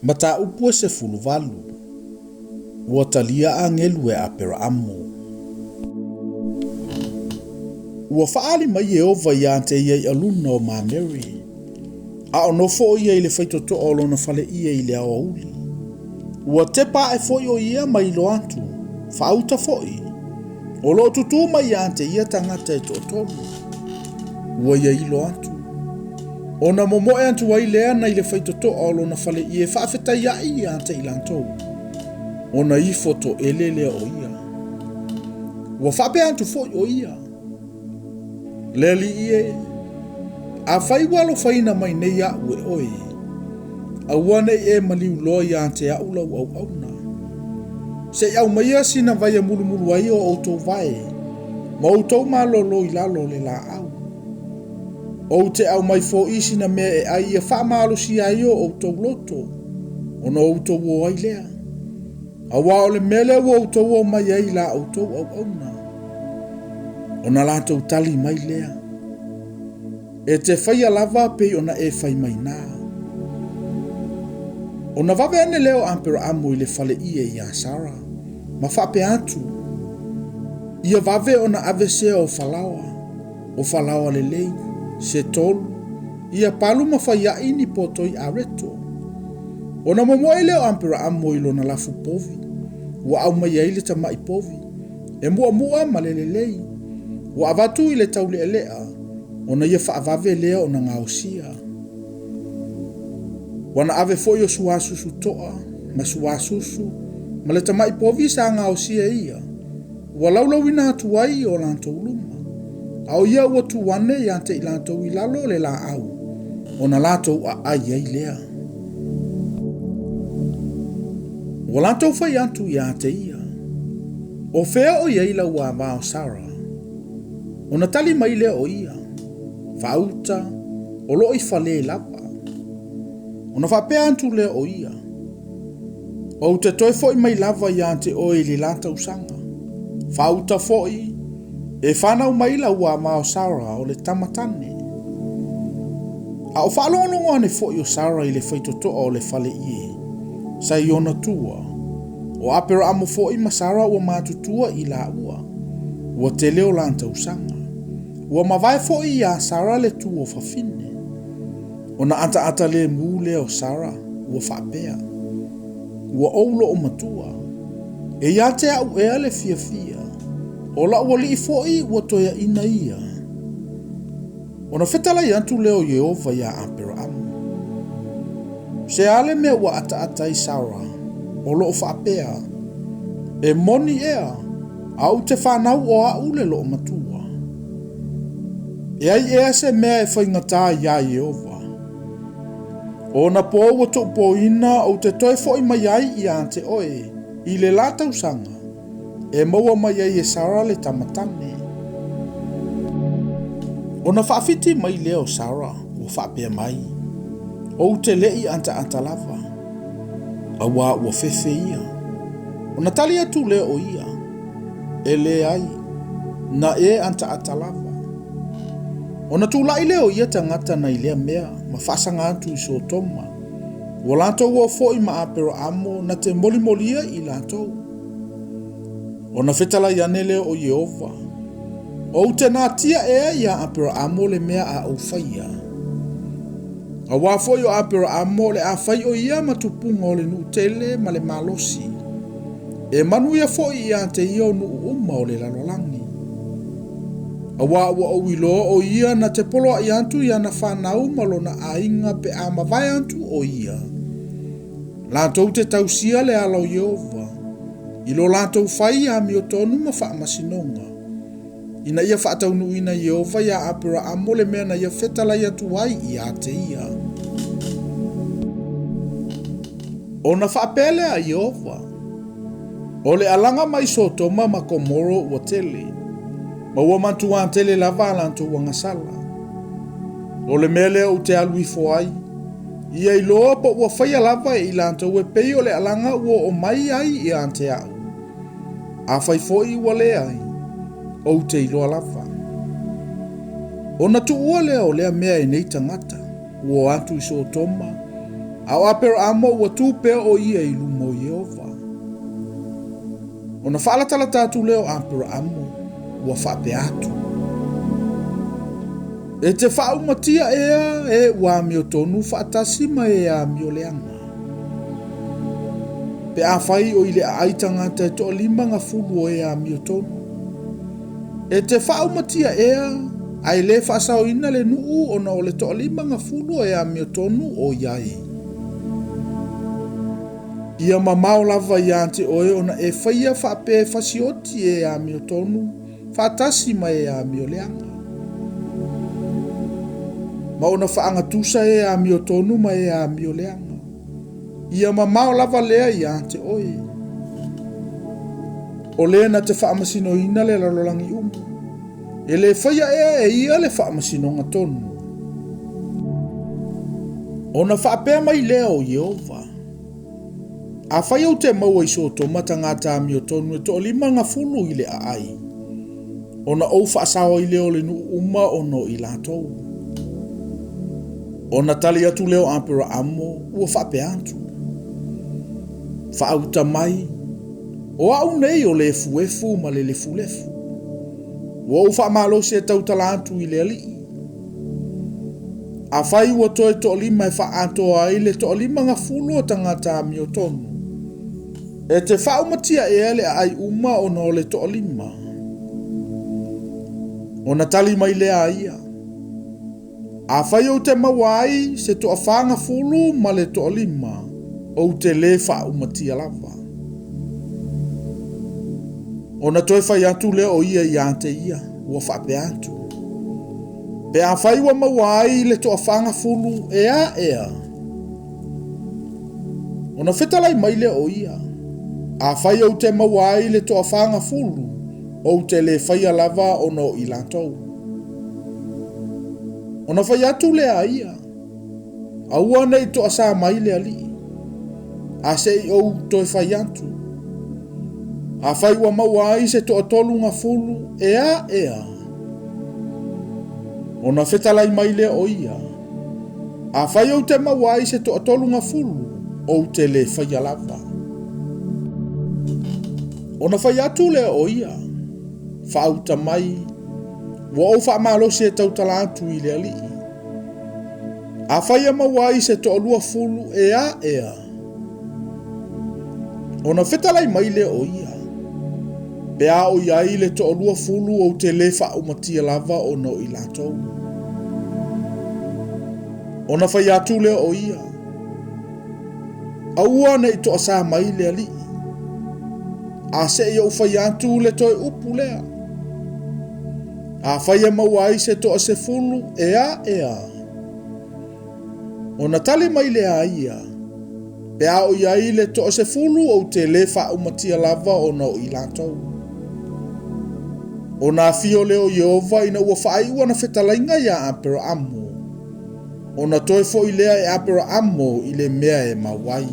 Mata upua se fulu valu. Ua talia angelu e apera amo. Ua faali mai Yehova ia te iei aluna o Mary. A ono fo ia ile faitoto o lona fale ia ile awa uli. Ua te pa e fo o ia mai lo antu. Fauta fo i. O lo tutu mai ia te ia tangata e totolu. Ua ia ilo antu. Ona momo e antu wai lea na ile faitoto o lona fale ia faafeta ia ia te ilantou. Ona I foto elele o ia. Ua fape antu fo o ia. Leli ie. A fai walo faina mai nei a ue oe. A wane e maliu loa ia te a ula au auna. Se au maia sina vai mulu mulu ai o auto vai. Ma auto malolo I lalo le la au. O te au mai fo isi na mea e ai e wha malo si ai o auto loto. Ono auto wo ai lea. A wao le mele wo auto wo mai ai la auto au auna. Ona lato tali mai lea. E te whaia lava pe ona e whai mai nā. Ona wawe ane leo ampera amu I le fale ie ia Sara. Ma whape atu. Ia wawe ona avese o whalawa. O whalawa le lei. Se tolu. Ia palu ma whaia ini potoi a reto. Ona momoe leo ampera amu I lona lafu povi. Wa au mai aile ta mai povi. E mua ma le lei. Wa avatu I le taule elea. Ona ia whaavave lea ona ngausia. Wana ave foi o suasusu toa, ma suasusu, ma le tamai povi sa ngausia ia. Walaula wina tuai o lanto uluma. Au ia ua tuwane ia te ilanto ilalo le la au. Ona lato a ai lea. Walanto fai antu ia te ia. O fea o ia ila ua vao Sara. Ona tali mai lea o ia. Fauta, o loi fale lapa. Ona whapea antu lea o ia. O te toi foi mai lava ia te oe li lata usanga. Fauta foi, e whanau mai la ua mao Sara o le tamatane. A o whalongo ane foi o Sara I le whaitoto o le fale ie. Sa iona tua. O apera amo foi ma Sara ua matutua I la ua. Ua te leo lanta usanga. Ua mawai fo ia Sara le tu o fafine. Ona ata le mu le o Sara ua whapea. Ua oulo o matua. E ia te au ea le fia. O la ua li fo I ua toia ina ia. Ona fetala I antu leo Yehova ia ampera amu. Se ale mea ua ata I Sara. O lo o whapea. E moni ea. Au te whanau o au le lo o matua. E ai ea se mea e whaingata ia Yehova. O na po ua to po ina o te toi foi mai ai ia te oe. I le lata usanga. E maua mai ai e Sara le tamatane. O na whaafiti mai leo Sara o whaapea mai. O te lei anta lava. Awa ua fefe ia. O na tali atu leo o ia. E le ai. Na e anta lava. Ona tūlai leo ia tangata na ilea mea, ma whasanga atu I so toma. Wa lantou ua foi ma apero amo na te molimolia I lantou. Ona whetala iane leo o Yehova. O te nātia ea ia apero amo le mea a au whaia. A wā foi o apero amo le a whai o ia ma tupunga o le nutele ma le malosi. E manu ia foi ia te ia o nuu uma o le lalolangi. Awa ua o iloa o ia na te polo ai antu ia na whanau malona a inga pe a mawai antu o ia. Lantou te tausia le alau Yehova. Ilo lantou whai a mi o tonu ma wha masinonga. Ina ia whaataunu ina Yehova ia apera amo le mea na ia whetala ia tuai ia te ia. O na whaapele a Yehova. O le alanga mai sotoma ma komoro ua tele. Ma ua mantua tele lava lantou ua ngasala. O le mele o te alui foai. Ia iloa pa ua whaia lava e lantou e pei o le alanga ua o mai ai I ante au. A whai foi ua le ai. O te iloa lava. O na tu ua lea o lea mea e nei tangata. Ua atu I so toma. Au apero amo ua tupe o ia I lumo Yehova. Ona whaalatala tātu leo apero amo ua whape atu. E te whaumatia ea e ua mio tonu whaatasima e a mio leanga. Pe a whai o ile a aitanga te to lima ngā fulu o e a mio tonu. E te whaumatia ea ai le whaasau ina le nuu ona o le to lima ngā fulu o e a mio tonu o iai. Ia mamau lava I ante oe ona e whaia whape whasioti e a mio tonu whaatasima e a mio leanga. Ma ona whaangatusa e a mio tonu ma e a mio leanga. Ia mamau lava lea I ante oe. O lea na te whaamasino ina le lalolangi umu. E le whaia ea e ia le whaamasino ngā tonu. Ona whaapea mai lea o Yehova. A whai au te maua I so to mata ngā tā mio tonu e to lima ngā fulu I le a ai. Ona au whaasawa I leo le nu uma ono I lātou. Ona tali atu leo apera amo ua whape atu. Whaauta mai. O au nei o le fuefu ma le lefu. Wa u whaamalo se tau talatu I le ali. A whai ua toe to lima e whaato ai le to lima ngā fulu o tangata mio tonu. E te whaumatia e ele ai uma o no le to lima. Ona tali mai lea ia. A whai o te mawai se to a whanga fulu ma le to lima o te le whaumatia lava. Ona toi whai atu leo o ia I ante ia, ua whape atu. Pe a whai wa mawai le to a whanga fulu ea. Ona whetalai mai leo o ia. A whai o te mawai le to a whanga fulu o te le whai lava o no I lātou. Ona whai atu lea ia. A ua nei to a sā mai lea li. A se I o toi whai atu. A whai wa mawai se to a tolu ngā fulu ea. Ona whetalai mai lea o ia. A whai o te mawai se to a tolu ngā fulu o te le whai lava. Ona whai atu lea o ia. Whaauta mai. Wa o whaamalo se tau talatu I lea li. A whai a mawai se to a lua fulu ea. Ona whetalai mai lea o ia. Pea o iai le to lua fulu o te le whaumatia lava o no I lātou. Ona whai atu lea o ia. Aua nei to a sā mai lea li. A se I o whai atu le toi upu lea. A whai a mawai se to a se fulu ea. Ona tali mai lea ia. Pea o iai le to a se fulu o te le whaumatia lava o no I lātou. O nā fio leo Yehova ina ua whaaiua na whetalainga ia apera amo. O na toi fo I lea e apera amo I le mea e mawai.